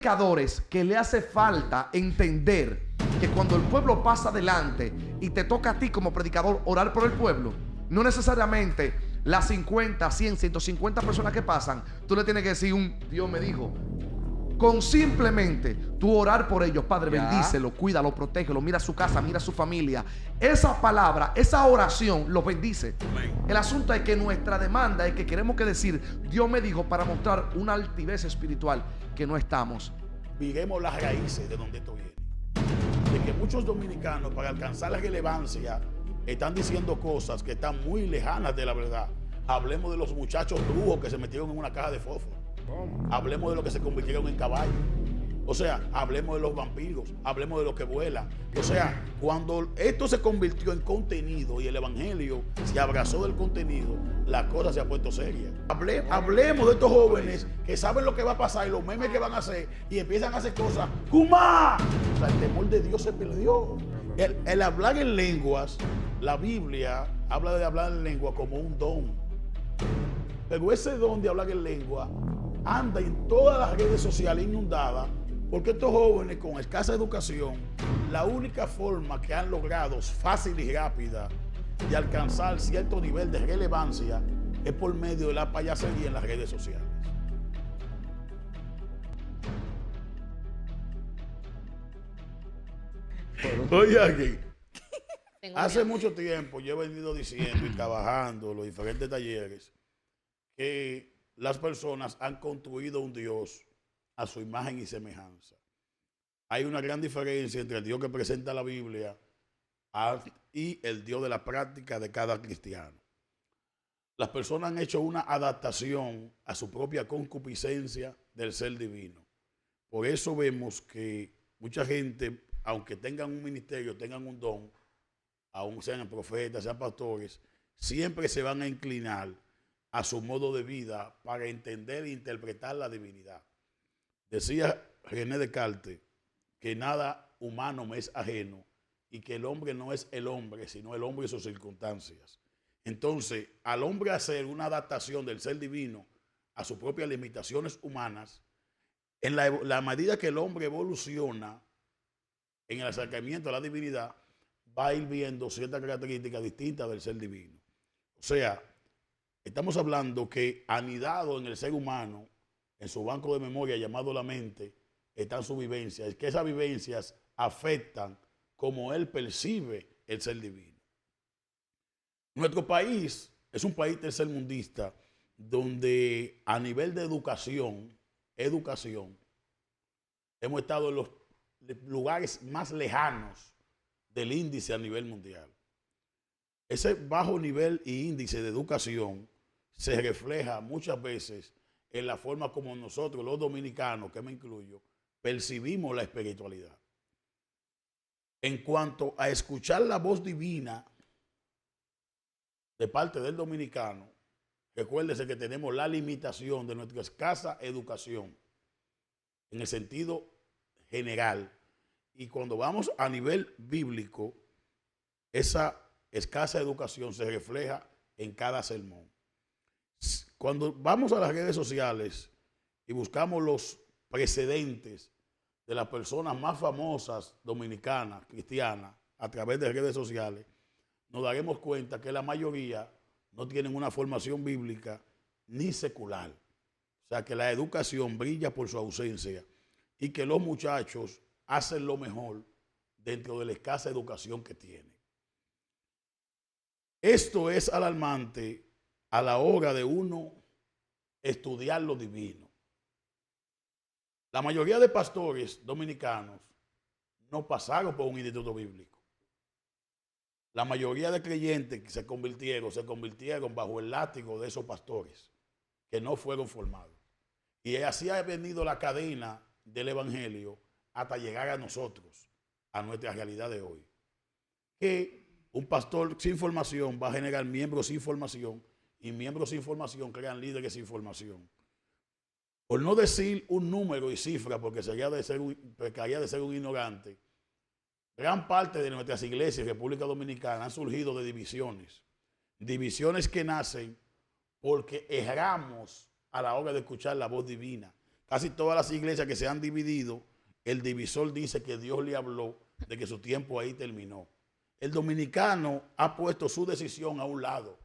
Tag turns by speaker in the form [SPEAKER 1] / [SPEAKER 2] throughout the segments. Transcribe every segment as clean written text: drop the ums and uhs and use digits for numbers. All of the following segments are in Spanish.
[SPEAKER 1] predicadores que le hace falta entender que cuando el pueblo pasa adelante y te toca a ti como predicador orar por el pueblo, no necesariamente las 50, 100, 150 personas que pasan, tú le tienes que decir un Dios me dijo. Con simplemente tú orar por ellos, Padre, bendícelo, cuídalo, protégelo, mira su casa, mira su familia. Esa palabra, esa oración los bendice. El asunto es que nuestra demanda es que queremos que decir Dios me dijo para mostrar una altivez espiritual que no estamos.
[SPEAKER 2] Miremos las raíces de donde esto viene. De que muchos dominicanos, para alcanzar la relevancia, están diciendo cosas que están muy lejanas de la verdad. Hablemos de los muchachos brujos que se metieron en una caja de fósforo. Hablemos de los que se convirtieron en caballos. O sea, hablemos de los vampiros, hablemos de los que vuelan. O sea, cuando esto se convirtió en contenido y el evangelio se abrazó del contenido, la cosa se ha puesto seria. Hablemos de estos jóvenes que saben lo que va a pasar y los memes que van a hacer y empiezan a hacer cosas. ¡Cumá! O sea, el temor de Dios se perdió. El hablar en lenguas, la Biblia habla de hablar en lengua como un don. Pero ese don de hablar en lengua anda en todas las redes sociales inundadas, porque estos jóvenes con escasa educación, la única forma que han logrado fácil y rápida de alcanzar cierto nivel de relevancia es por medio de la payasería en las redes sociales. Oye, aquí, hace mucho tiempo yo he venido diciendo y trabajando en los diferentes talleres que las personas han construido un Dios a su imagen y semejanza. Hay una gran diferencia entre el Dios que presenta la Biblia y el Dios de la práctica de cada cristiano. Las personas han hecho una adaptación a su propia concupiscencia del ser divino. Por eso vemos que mucha gente, aunque tengan un ministerio, tengan un don, aun sean profetas, sean pastores, siempre se van a inclinar a su modo de vida para entender e interpretar la divinidad. Decía René Descartes que nada humano me es ajeno y que el hombre no es el hombre, sino el hombre y sus circunstancias. Entonces, al hombre hacer una adaptación del ser divino a sus propias limitaciones humanas, en la medida que el hombre evoluciona en el acercamiento a la divinidad, va a ir viendo ciertas características distintas del ser divino. O sea, estamos hablando que anidado en el ser humano, en su banco de memoria llamado la mente, están sus vivencias. Es que esas vivencias afectan cómo él percibe el ser divino. Nuestro país es un país tercermundista donde a nivel de educación, hemos estado en los lugares más lejanos del índice a nivel mundial. Ese bajo nivel y índice de educación se refleja muchas veces en la forma como nosotros, los dominicanos, que me incluyo, percibimos la espiritualidad. En cuanto a escuchar la voz divina de parte del dominicano, recuérdese que tenemos la limitación de nuestra escasa educación en el sentido general. Y cuando vamos a nivel bíblico, esa escasa educación se refleja en cada sermón. Cuando vamos a las redes sociales y buscamos los precedentes de las personas más famosas dominicanas, cristianas, a través de redes sociales, nos daremos cuenta que la mayoría no tienen una formación bíblica ni secular. O sea, que la educación brilla por su ausencia y que los muchachos hacen lo mejor dentro de la escasa educación que tienen. Esto es alarmante a la hora de uno estudiar lo divino. La mayoría de pastores dominicanos no pasaron por un instituto bíblico. La mayoría de creyentes que se convirtieron bajo el látigo de esos pastores que no fueron formados. Y así ha venido la cadena del evangelio hasta llegar a nosotros, a nuestra realidad de hoy. Que un pastor sin formación va a generar miembros sin formación y miembros sin formación crean líderes sin formación. Por no decir un número y cifra, porque pecaría de ser un ignorante, gran parte de nuestras iglesias en República Dominicana han surgido de divisiones. Divisiones que nacen porque erramos a la hora de escuchar la voz divina. casi todas las iglesias que se han dividido, el divisor dice que Dios le habló de que su tiempo ahí terminó. El dominicano ha puesto su decisión a un lado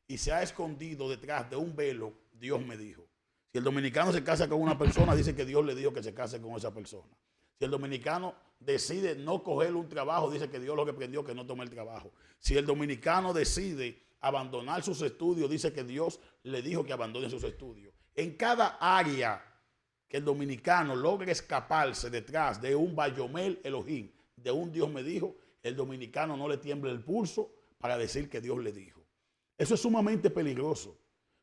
[SPEAKER 2] y se ha escondido detrás de un velo. Dios me dijo. Si el dominicano se casa con una persona, dice que Dios le dijo que se case con esa persona. Si el dominicano decide no coger un trabajo, dice que Dios lo reprendió que no tome el trabajo. Si el dominicano decide abandonar sus estudios, dice que Dios le dijo que abandone sus estudios. En cada área que el dominicano logre escaparse detrás de un Bayomel Elohim, de un Dios me dijo, el dominicano no le tiembla el pulso para decir que Dios le dijo. Eso es sumamente peligroso,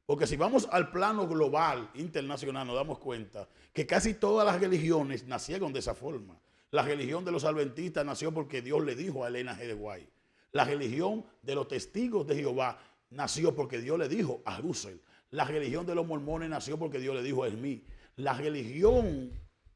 [SPEAKER 2] porque si vamos al plano global, internacional, nos damos cuenta que casi todas las religiones nacieron de esa forma. La religión de los adventistas nació porque Dios le dijo a Elena G. de White. La religión de los testigos de Jehová nació porque Dios le dijo a Russell. La religión de los mormones nació porque Dios le dijo a Smith. La religión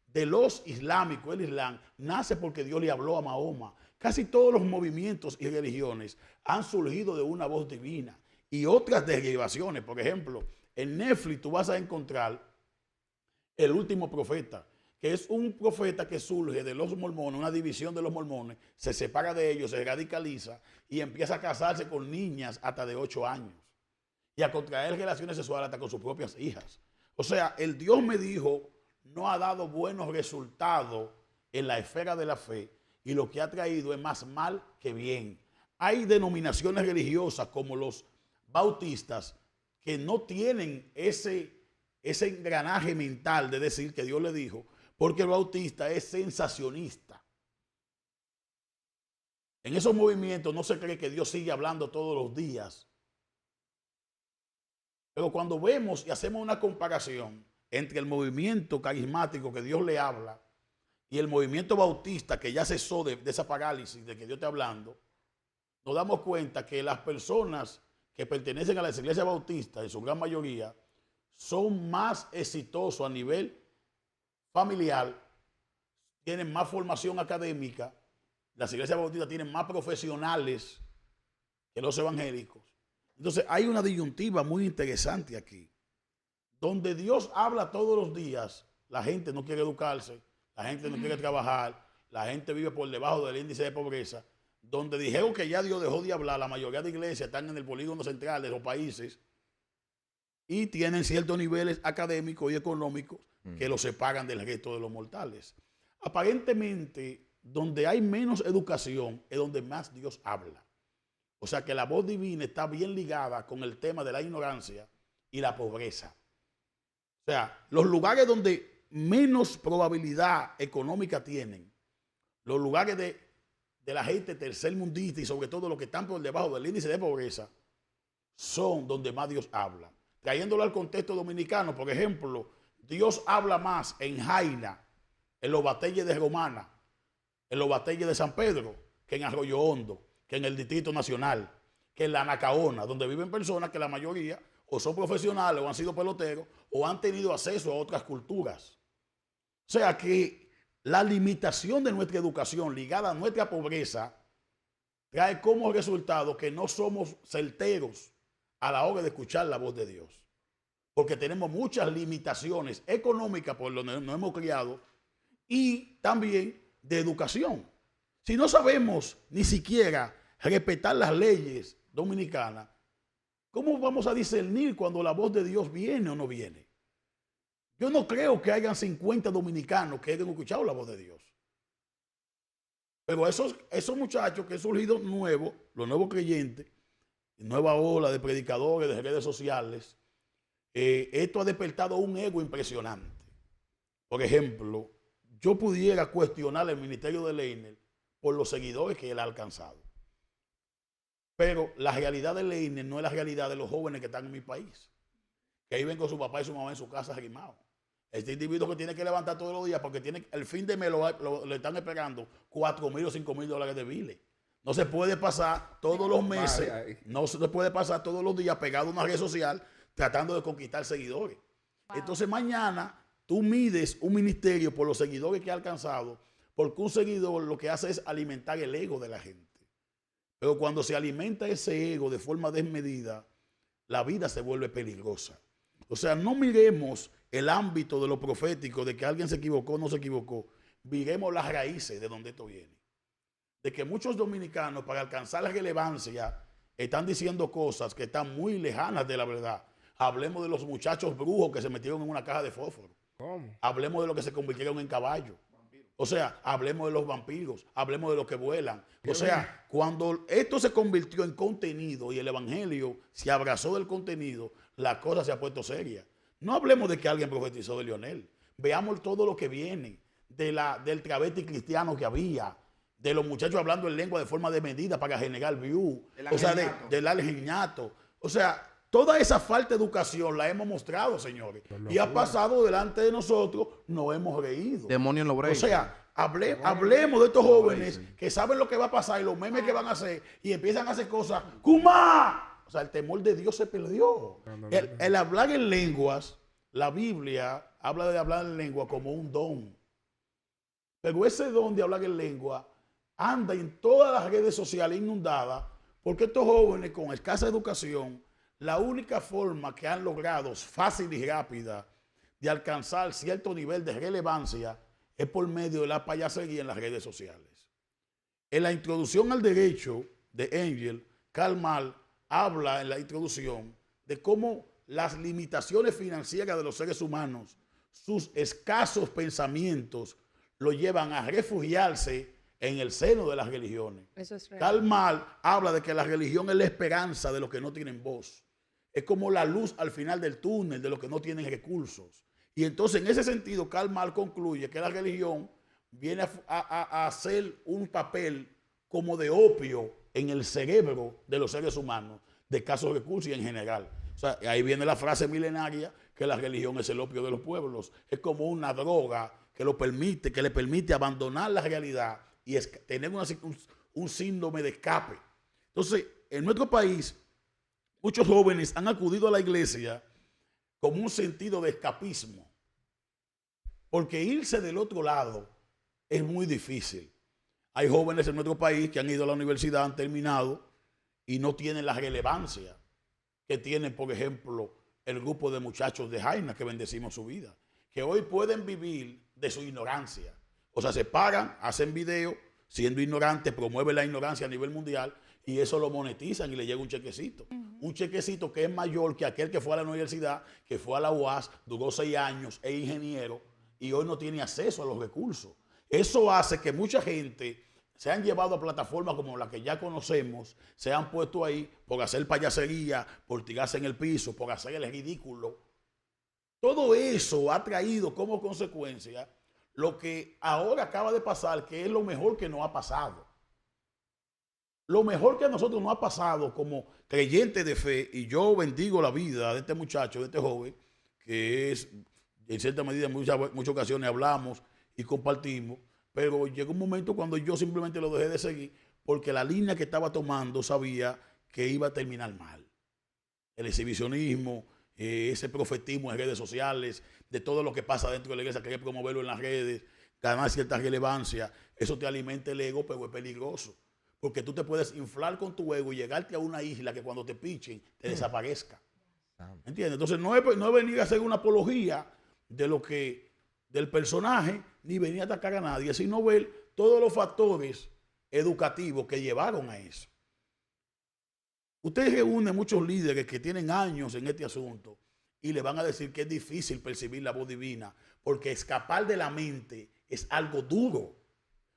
[SPEAKER 2] de los islámicos, el Islam, nace porque Dios le habló a Mahoma. Casi todos los movimientos y religiones han surgido de una voz divina y otras derivaciones. Por ejemplo, en Netflix tú vas a encontrar El Último Profeta, que es un profeta que surge de los mormones, una división de los mormones, se separa de ellos, se radicaliza y empieza a casarse con niñas hasta de 8 años y a contraer relaciones sexuales hasta con sus propias hijas. O sea, el Dios me dijo no ha dado buenos resultados en la esfera de la fe y lo que ha traído es más mal que bien. Hay denominaciones religiosas como los bautistas que no tienen ese engranaje mental de decir que Dios le dijo, porque el bautista es sensacionista. En esos movimientos no se cree que Dios sigue hablando todos los días. Pero cuando vemos y hacemos una comparación entre el movimiento carismático que Dios le habla y el movimiento bautista que ya cesó de esa parálisis de que Dios está hablando, nos damos cuenta que las personas que pertenecen a las iglesias bautistas, en su gran mayoría, son más exitosos a nivel familiar, tienen más formación académica, las iglesias bautistas tienen más profesionales que los evangélicos. Entonces hay una disyuntiva muy interesante aquí. Donde Dios habla todos los días, la gente no quiere educarse, la gente no quiere trabajar, la gente vive por debajo del índice de pobreza. Donde dijeron que ya Dios dejó de hablar, la mayoría de iglesias están en el polígono central de los países y tienen ciertos niveles académicos y económicos que los separan del resto de los mortales. Aparentemente, donde hay menos educación es donde más Dios habla. O sea que la voz divina está bien ligada con el tema de la ignorancia y la pobreza. O sea, los lugares donde menos probabilidad económica tienen, los lugares de la gente tercermundista y sobre todo los que están por debajo del índice de pobreza, son donde más Dios habla. Trayéndolo al contexto dominicano, por ejemplo, Dios habla más en Jaina, en los batalles de Romana, en los batalles de San Pedro, que en Arroyo Hondo, que en el Distrito Nacional, que en la Nacaona, donde viven personas que la mayoría o son profesionales o han sido peloteros o han tenido acceso a otras culturas. O sea que la limitación de nuestra educación ligada a nuestra pobreza trae como resultado que no somos certeros a la hora de escuchar la voz de Dios. Porque tenemos muchas limitaciones económicas por lo que nos hemos criado y también de educación. Si no sabemos ni siquiera respetar las leyes dominicanas, ¿cómo vamos a discernir cuando la voz de Dios viene o no viene? Yo no creo que hayan 50 dominicanos que hayan escuchado la voz de Dios. Pero esos muchachos que han surgido nuevos, los nuevos creyentes, nueva ola de predicadores, de redes sociales, esto ha despertado un ego impresionante. Por ejemplo, yo pudiera cuestionar el ministerio de Leiner por los seguidores que él ha alcanzado. Pero la realidad de Leiner no es la realidad de los jóvenes que están en mi país, que viven con su papá y su mamá en su casa arrimados. Este individuo que tiene que levantar todos los días porque tiene, el fin de mes le están esperando 4,000 o 5,000 dólares de biles. No se puede pasar todos los meses, no se puede pasar todos los días pegado a una red social tratando de conquistar seguidores. Wow. Entonces mañana tú mides un ministerio por los seguidores que ha alcanzado, porque un seguidor lo que hace es alimentar el ego de la gente. Pero cuando se alimenta ese ego de forma desmedida, la vida se vuelve peligrosa. O sea, no miremos el ámbito de lo profético, de que alguien se equivocó o no se equivocó. Miremos las raíces de donde esto viene. De que muchos dominicanos, para alcanzar la relevancia, están diciendo cosas que están muy lejanas de la verdad. Hablemos de los muchachos brujos que se metieron en una caja de fósforo.
[SPEAKER 3] ¿Cómo?
[SPEAKER 2] Hablemos de los que se convirtieron en caballos. O sea, hablemos de los vampiros, hablemos de los que vuelan. O sea, cuando esto se convirtió en contenido y el evangelio se abrazó del contenido, la cosa se ha puesto seria. No hablemos de que alguien profetizó de Lionel. Veamos todo lo que viene del travesti cristiano que había, de los muchachos hablando en lengua de forma de medida para generar view, o sea, del algeniato. O sea, toda esa falta de educación la hemos mostrado, señores. Y ha pasado delante de nosotros, nos hemos reído.
[SPEAKER 1] Demonio en los breaks.
[SPEAKER 2] O sea, hablemos de estos jóvenes que saben lo que va a pasar y los memes que van a hacer y empiezan a hacer cosas. ¡Kuma! O sea, el temor de Dios se perdió. El hablar en lenguas, la Biblia habla de hablar en lengua como un don. Pero ese don de hablar en lengua anda en todas las redes sociales inundadas porque estos jóvenes con escasa educación, la única forma que han logrado fácil y rápida de alcanzar cierto nivel de relevancia es por medio de la payasería en las redes sociales. En la introducción al derecho de Engel, Karl Marx habla en la introducción de cómo las limitaciones financieras de los seres humanos, sus escasos pensamientos, lo llevan a refugiarse en el seno de las religiones.
[SPEAKER 4] Eso es real.
[SPEAKER 2] Karl Marx habla de que la religión es la esperanza de los que no tienen voz. Es como la luz al final del túnel de los que no tienen recursos. Y entonces, en ese sentido, Karl Marx concluye que la religión viene a hacer un papel como de opio en el cerebro de los seres humanos, de escasos recursos y en general. O sea, ahí viene la frase milenaria que la religión es el opio de los pueblos. Es como una droga que le permite abandonar la realidad y tener un síndrome de escape. Entonces, en nuestro país, muchos jóvenes han acudido a la iglesia como un sentido de escapismo. Porque irse del otro lado es muy difícil. Hay jóvenes en nuestro país que han ido a la universidad, han terminado y no tienen la relevancia que tienen, por ejemplo, el grupo de muchachos de Jaina que bendecimos su vida, que hoy pueden vivir de su ignorancia. O sea, se pagan, hacen video, siendo ignorantes, promueven la ignorancia a nivel mundial y eso lo monetizan y le llega un chequecito. Un chequecito que es mayor que aquel que fue a la universidad, que fue a la UAS, duró 6 años, es ingeniero y hoy no tiene acceso a los recursos. Eso hace que mucha gente se han llevado a plataformas como la que ya conocemos, se han puesto ahí por hacer payasería, por tirarse en el piso, por hacer el ridículo. Todo eso ha traído como consecuencia lo que ahora acaba de pasar, que es lo mejor que nos ha pasado. Lo mejor que a nosotros nos ha pasado como creyentes de fe, y yo bendigo la vida de este muchacho, de este joven, que es, en cierta medida, en muchas ocasiones hablamos y compartimos, pero llegó un momento cuando yo simplemente lo dejé de seguir porque la línea que estaba tomando sabía que iba a terminar mal. El exhibicionismo, ese profetismo en redes sociales, de todo lo que pasa dentro de la iglesia, querer promoverlo en las redes, ganar cierta relevancia, eso te alimenta el ego, pero es peligroso. Porque tú te puedes inflar con tu ego y llegarte a una isla que cuando te pichen te desaparezca. ¿Entiendes? Entonces no es venir a hacer una apología del personaje, ni venir a atacar a nadie, sino ver todos los factores educativos que llevaron a eso. Ustedes reúnen muchos líderes que tienen años en este asunto y le van a decir que es difícil percibir la voz divina, porque escapar de la mente es algo duro.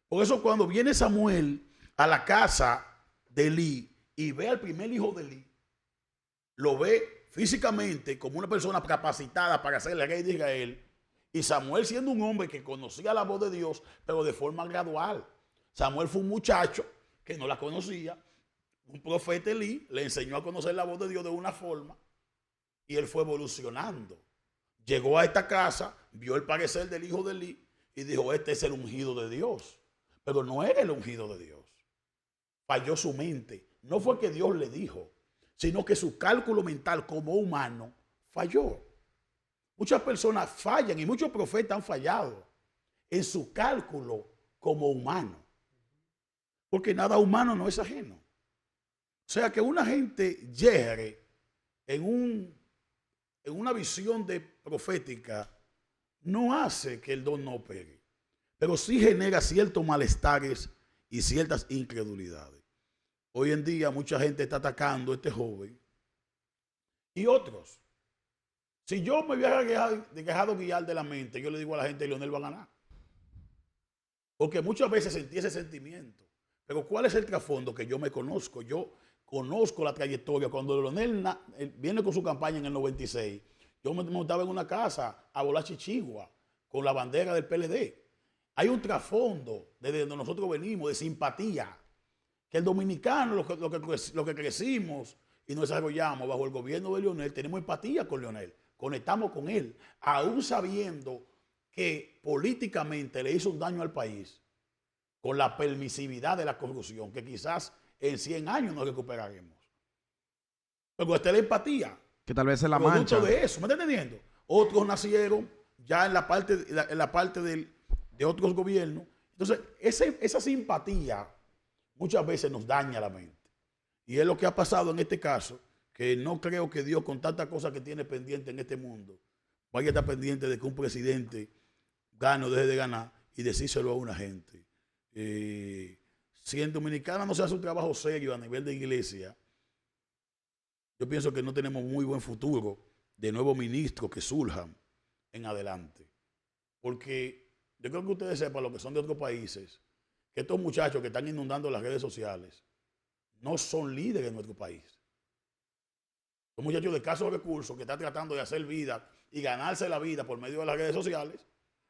[SPEAKER 2] Por eso cuando viene Samuel a la casa de Elí y ve al primer hijo de Elí, lo ve físicamente como una persona capacitada para ser el rey de Israel, y Samuel siendo un hombre que conocía la voz de Dios, pero de forma gradual. Samuel fue un muchacho que no la conocía, un profeta Elí le enseñó a conocer la voz de Dios de una forma, y él fue evolucionando. Llegó a esta casa, vio el parecer del hijo de Elí, y dijo, este es el ungido de Dios. Pero no era el ungido de Dios. Falló su mente. No fue que Dios le dijo, sino que su cálculo mental como humano falló. Muchas personas fallan y muchos profetas han fallado en su cálculo como humano. Porque nada humano no es ajeno. O sea que una gente yerre en en una visión de profética, no hace que el don no pegue, pero sí genera ciertos malestares y ciertas incredulidades. Hoy en día mucha gente está atacando a este joven y otros. Si yo me hubiera dejado guiar de la mente, yo le digo a la gente, Leonel va a ganar. Porque muchas veces sentí ese sentimiento. Pero ¿cuál es el trasfondo? Que yo me conozco. Yo conozco la trayectoria. Cuando Leonel viene con su campaña en el 96, yo me montaba en una casa a volar chichigua con la bandera del PLD. Hay un trasfondo desde donde nosotros venimos, de simpatía. Que el dominicano, lo que crecimos y nos desarrollamos bajo el gobierno de Leonel, tenemos empatía con Leonel. Conectamos con él, aún sabiendo que políticamente le hizo un daño al país con la permisividad de la corrupción, que quizás en 100 años no recuperaremos. Pero esta es la empatía.
[SPEAKER 1] Que tal vez es la
[SPEAKER 2] producto
[SPEAKER 1] mancha.
[SPEAKER 2] de eso, ¿me está entendiendo? Otros nacieron ya en la parte de otros gobiernos. Entonces, esa simpatía muchas veces nos daña la mente. Y es lo que ha pasado en este caso, que no creo que Dios, con tantas cosas que tiene pendiente en este mundo, vaya a estar pendiente de que un presidente gane o deje de ganar y decírselo a una gente. Si en Dominicana no se hace un trabajo serio a nivel de iglesia, yo pienso que no tenemos muy buen futuro de nuevos ministros que surjan en adelante. Porque yo creo que ustedes sepan, lo que son de otros países, que estos muchachos que están inundando las redes sociales no son líderes de nuestro país. Son muchachos de escasos recursos que están tratando de hacer vida y ganarse la vida por medio de las redes sociales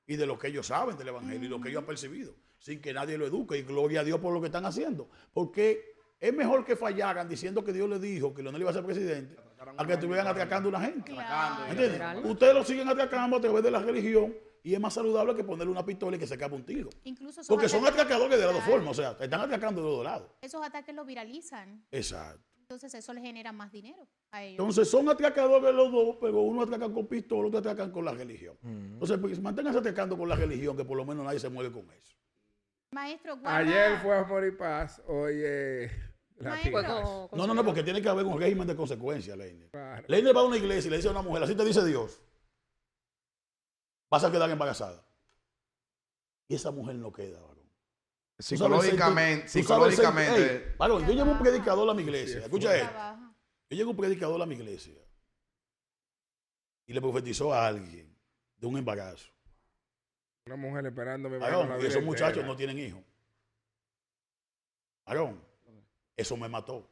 [SPEAKER 2] y de lo que ellos saben del evangelio y lo que ellos han percibido, sin que nadie lo eduque. Y gloria a Dios por lo que están haciendo. Porque es mejor que fallaran diciendo que Dios les dijo que Leonel iba a ser presidente a que estuvieran atracando a una gente.
[SPEAKER 3] Claro.
[SPEAKER 2] Ustedes lo siguen atracando a través de la religión y es más saludable que ponerle una pistola y que se acabe un tiro.
[SPEAKER 3] Incluso
[SPEAKER 2] porque son atracadores de las dos formas, o sea, te están atracando de los dos lados.
[SPEAKER 3] Esos ataques los viralizan.
[SPEAKER 2] Exacto.
[SPEAKER 3] Entonces eso les genera más dinero a ellos.
[SPEAKER 2] Entonces son atracadores los dos, pero uno atraca con pistola, otro atracan con la religión. Entonces, pues, manténganse atracando con la religión, que por lo menos nadie se mueve con eso.
[SPEAKER 3] Maestro, guarda.
[SPEAKER 4] Ayer fue Amor y Paz, hoy
[SPEAKER 3] Maestro.
[SPEAKER 2] No, porque tiene que haber un régimen de consecuencias, Leiner.
[SPEAKER 4] Claro.
[SPEAKER 2] Leiner va a una iglesia y le dice a una mujer, así te dice Dios, vas a quedar embarazada. Y esa mujer no queda, varón.
[SPEAKER 1] Psicológicamente.
[SPEAKER 2] Hey, varón, yo llevo un predicador a mi iglesia. Escucha esto.
[SPEAKER 3] Trabaja.
[SPEAKER 2] Yo llevo un predicador a mi iglesia y le profetizó a alguien de un embarazo.
[SPEAKER 4] Una mujer esperándome.
[SPEAKER 2] Varón, y esos muchachos no tienen hijos. Varón, eso me mató.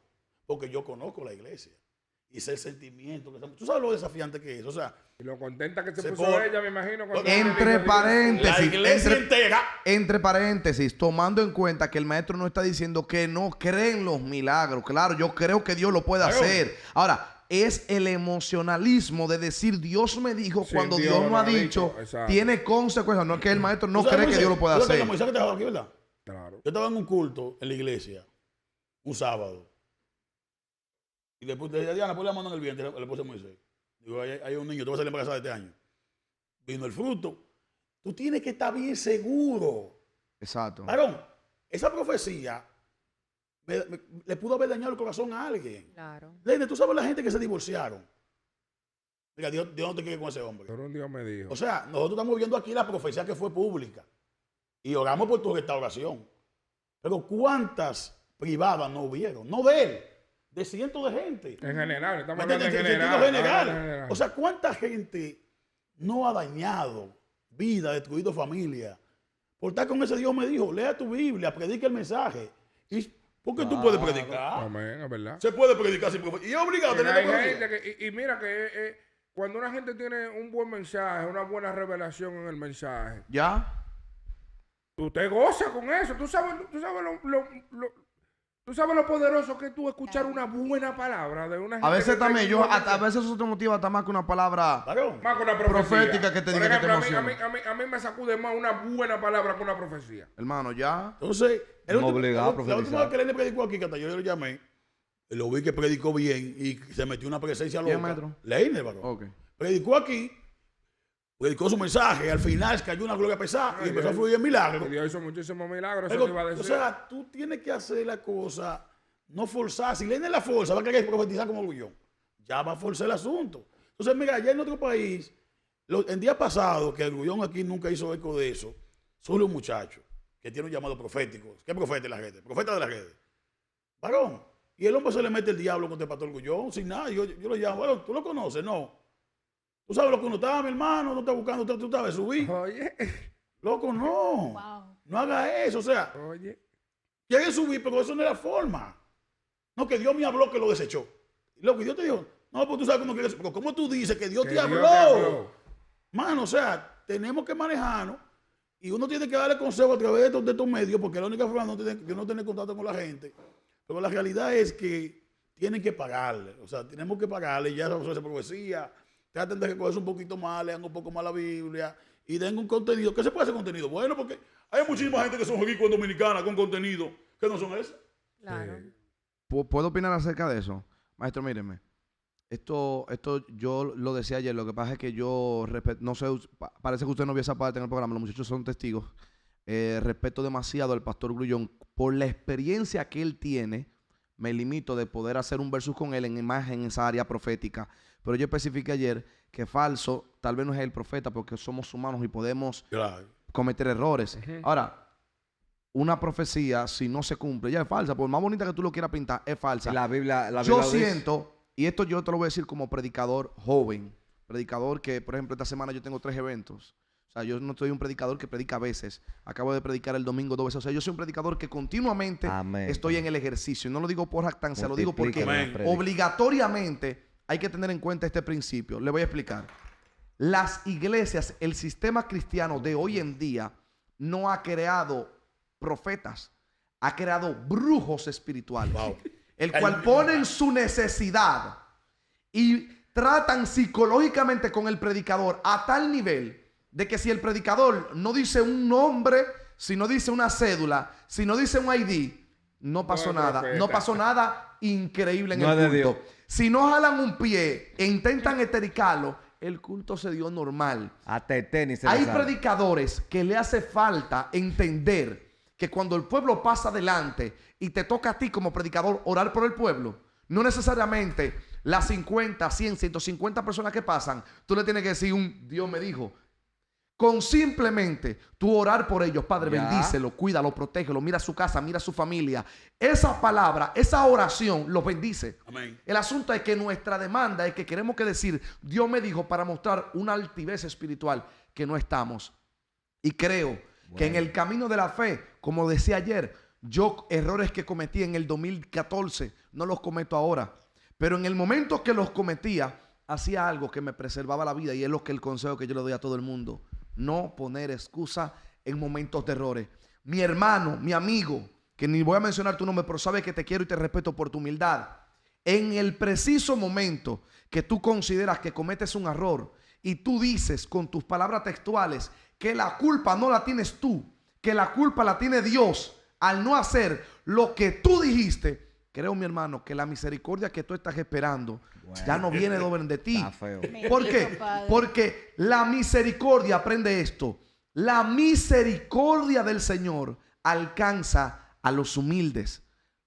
[SPEAKER 2] Porque yo conozco la iglesia. Y sé el sentimiento. Tú sabes lo desafiante que es. O sea,
[SPEAKER 4] Y lo contenta que se puso
[SPEAKER 2] pone-
[SPEAKER 4] ella, me imagino. cuando
[SPEAKER 1] Entre
[SPEAKER 4] ella
[SPEAKER 1] paréntesis.
[SPEAKER 2] la iglesia entera.
[SPEAKER 1] Entre paréntesis, tomando en cuenta que el maestro no está diciendo que no creen los milagros. Claro, yo creo que Dios lo puede
[SPEAKER 2] Claro.
[SPEAKER 1] hacer. Ahora, es el emocionalismo de decir Dios me dijo
[SPEAKER 4] Sí,
[SPEAKER 1] cuando
[SPEAKER 4] Dios
[SPEAKER 1] Dios no
[SPEAKER 4] lo
[SPEAKER 1] ha
[SPEAKER 4] ha
[SPEAKER 1] dicho.
[SPEAKER 4] dicho, exacto.
[SPEAKER 1] Tiene consecuencias. No es que el maestro no
[SPEAKER 2] ¿Tú sabes,
[SPEAKER 1] cree que
[SPEAKER 2] Moisés?
[SPEAKER 1] Dios lo pueda
[SPEAKER 2] ¿Tú sabes
[SPEAKER 1] hacer.
[SPEAKER 2] Moisés que estaba aquí, ¿verdad?
[SPEAKER 4] Claro.
[SPEAKER 2] Yo estaba en un culto en la iglesia, un sábado. Y después le dije, Diana, ponle la mano en el vientre, le puse a Moisés. Digo, hay un niño, tú vas a salir embarazada este año. Vino el fruto. Tú tienes que estar bien seguro.
[SPEAKER 1] Exacto.
[SPEAKER 2] Varón, esa profecía le pudo haber dañado el corazón a alguien.
[SPEAKER 3] Claro.
[SPEAKER 2] Leine, tú sabes la gente que se divorciaron. Mira, Dios no te quiere con ese hombre.
[SPEAKER 4] Pero un Dios me dijo.
[SPEAKER 2] O sea, nosotros estamos viendo aquí la profecía que fue pública. Y oramos por tu restauración. Pero ¿cuántas privadas no hubieron? No de él, de cientos de gente.
[SPEAKER 4] En general, estamos
[SPEAKER 2] ¿Me
[SPEAKER 4] hablando en
[SPEAKER 2] entiendes? En
[SPEAKER 4] general.
[SPEAKER 2] sentido general.
[SPEAKER 4] hablando en general.
[SPEAKER 2] O sea, ¿cuánta gente no ha dañado vida, destruido familia? Por estar con ese Dios me dijo, lea tu Biblia, predica el mensaje. ¿Por qué tú puedes predicar?
[SPEAKER 4] Amén, es verdad.
[SPEAKER 2] Se puede predicar sin profecía. Y es obligado a tener
[SPEAKER 4] Hay
[SPEAKER 2] profecía.
[SPEAKER 4] gente que, y mira que cuando una gente tiene un buen mensaje, una buena revelación en el mensaje,
[SPEAKER 1] ¿Ya?
[SPEAKER 4] usted goza con eso. Tú sabes lo poderoso que es tú escuchar una buena palabra de una gente.
[SPEAKER 1] A veces
[SPEAKER 4] que
[SPEAKER 1] también,
[SPEAKER 4] tiene un buen
[SPEAKER 1] a
[SPEAKER 4] mensaje.
[SPEAKER 1] veces eso te motiva hasta más que una palabra.
[SPEAKER 2] Varón.
[SPEAKER 4] Más que una profecía.
[SPEAKER 1] profética que te
[SPEAKER 4] Por
[SPEAKER 1] diga que te
[SPEAKER 4] ejemplo,
[SPEAKER 1] emociona.
[SPEAKER 4] a mí me sacude más una buena palabra que una profecía.
[SPEAKER 1] Hermano, ya.
[SPEAKER 2] Entonces,
[SPEAKER 1] No obligado a
[SPEAKER 2] la última
[SPEAKER 1] profetizar.
[SPEAKER 2] vez que él le predicó aquí, que hasta yo lo llamé, lo vi que predicó bien y se metió una presencia loca.
[SPEAKER 1] ¿Quién, maestro?
[SPEAKER 2] Leiner, varón.
[SPEAKER 1] Ok.
[SPEAKER 2] Predicó aquí, predicó su mensaje, al final cayó una gloria pesada y empezó a fluir el milagro.
[SPEAKER 4] Que Dios hizo muchísimos milagros, eso
[SPEAKER 2] Pero,
[SPEAKER 4] te iba a decir.
[SPEAKER 2] o sea, tú tienes que hacer la cosa, no forzar. Si Leiner la fuerza, va a querer profetizar como grullón. Ya va a forzar el asunto. Entonces, mira, allá en otro país, el día pasado, que el Grullón aquí nunca hizo eco de eso, solo un muchacho que tiene un llamado profético. ¿Qué profeta de las redes? Profeta de las redes. Varón. Y el hombre se le mete el diablo contra el pastor Grullón sin nada. Yo lo llamo, bueno, ¿tú lo conoces? No. ¿Tú sabes lo que uno está, mi hermano? No está buscando, tú sabes subir.
[SPEAKER 4] Oye.
[SPEAKER 2] Loco, no.
[SPEAKER 3] Wow.
[SPEAKER 2] No haga eso. O sea,
[SPEAKER 4] Oye.
[SPEAKER 2] quiere subir, pero eso no es la forma. No, que Dios me habló que lo desechó. Loco, y Dios te dijo, no, pues tú sabes cómo quieres. Pero ¿cómo tú dices que Dios te habló? Mano, o sea, tenemos que manejarnos y uno tiene que darle consejo a través de estos medios, porque la única forma de no tener contacto con la gente. Pero la realidad es que tienen que pagarle. O sea, tenemos que pagarle. Ya se hace profecía. Traten de recogerse un poquito más, lean un poco más la Biblia y den un contenido. ¿Qué se puede hacer contenido? Bueno, porque hay muchísima gente que son ricos en Dominicana con contenido que no son ese.
[SPEAKER 3] Claro.
[SPEAKER 1] ¿Puedo opinar acerca de eso? Maestro, míreme. Esto yo lo decía ayer. Lo que pasa es que yo no sé, parece que usted no vio esa parte en el programa. Los muchachos son testigos. Respeto demasiado al pastor Grullón por la experiencia que él tiene. Me limito de poder hacer un versus con él en esa área profética. Pero yo especifiqué ayer que falso tal vez no es el profeta porque somos humanos y podemos cometer errores. Ahora, una profecía, si no se cumple, ya es falsa. Por más bonita que tú lo quieras pintar, es falsa.
[SPEAKER 5] La Biblia
[SPEAKER 1] yo siento, y esto yo te lo voy a decir como predicador joven, predicador que, por ejemplo, esta semana yo tengo 3 eventos. O sea, yo no soy un predicador que predica a veces. Acabo de predicar el domingo 2 veces. O sea, yo soy un predicador que continuamente estoy en el ejercicio. No lo digo por jactancia, lo digo porque obligatoriamente hay que tener en cuenta este principio. Le voy a explicar. Las iglesias, el sistema cristiano de hoy en día no ha creado profetas, ha creado brujos espirituales. Wow. El cual ponen su necesidad y tratan psicológicamente con el predicador a tal nivel de que si el predicador no dice un nombre, si no dice una cédula, si no dice un ID, no pasó nada. No pasó nada increíble en el culto. Si no jalan un pie e intentan etericarlo, el culto se dio normal. Hay predicadores que le hace falta entender que cuando el pueblo pasa adelante y te toca a ti como predicador orar por el pueblo, no necesariamente las 50, 100, 150 personas que pasan, tú le tienes que decir un Dios me dijo. Con simplemente tú orar por ellos, Padre, bendícelo, cuídalo, protégelo, mira su casa, mira su familia. Esa palabra, esa oración los bendice. Amén. El asunto es que nuestra demanda es que queremos que decir, Dios me dijo, para mostrar una altivez espiritual que no estamos. Y creo que en el camino de la fe, como decía ayer, yo errores que cometí en el 2014 no los cometo ahora. Pero en el momento que los cometía, hacía algo que me preservaba la vida y es lo que el consejo que yo le doy a todo el mundo. No poner excusa en momentos de errores. Mi hermano, mi amigo, que ni voy a mencionar tu nombre, pero sabes que te quiero y te respeto por tu humildad. En el preciso momento que tú consideras que cometes un error y tú dices con tus palabras textuales que la culpa no la tienes tú, que la culpa la tiene Dios al no hacer lo que tú dijiste, creo, mi hermano, que la misericordia que tú estás esperando ya no viene de ti.
[SPEAKER 5] Está feo.
[SPEAKER 1] ¿Por qué? Porque la misericordia, aprende esto, la misericordia del Señor alcanza a los humildes.